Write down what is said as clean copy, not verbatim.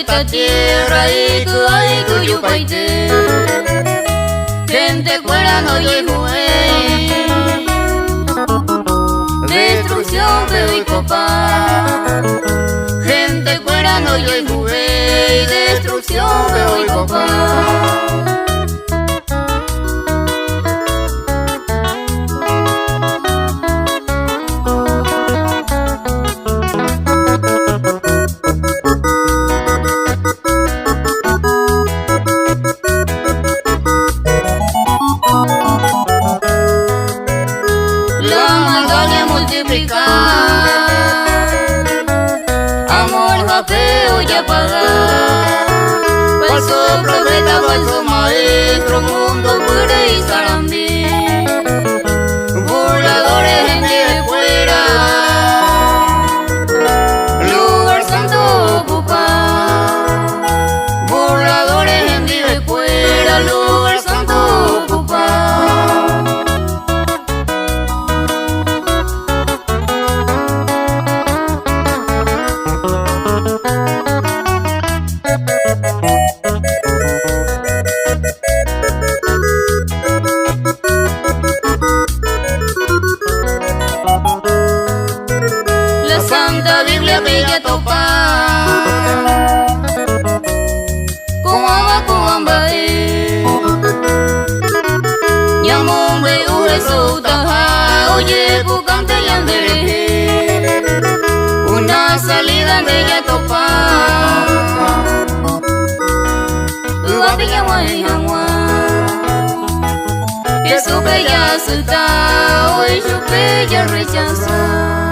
esta tierra y tu yupaite. Gente fuera no llegó, destrucción feo y copa. Gente fuera no llegó, destrucción feo y copa. Amor va feo y apagar, falso profeta, falso maestro, mundo fuera y sarandí, burladores gente de fuera, lugar santo ocupar, burladores gente de fuera, lugar santo ocupar. La Santa Biblia bella topa con ambae Yamombe ure soutaja oye bucante yandere una salida bella topa uapiña guayamua que su bella suta hoy su bella rechaza.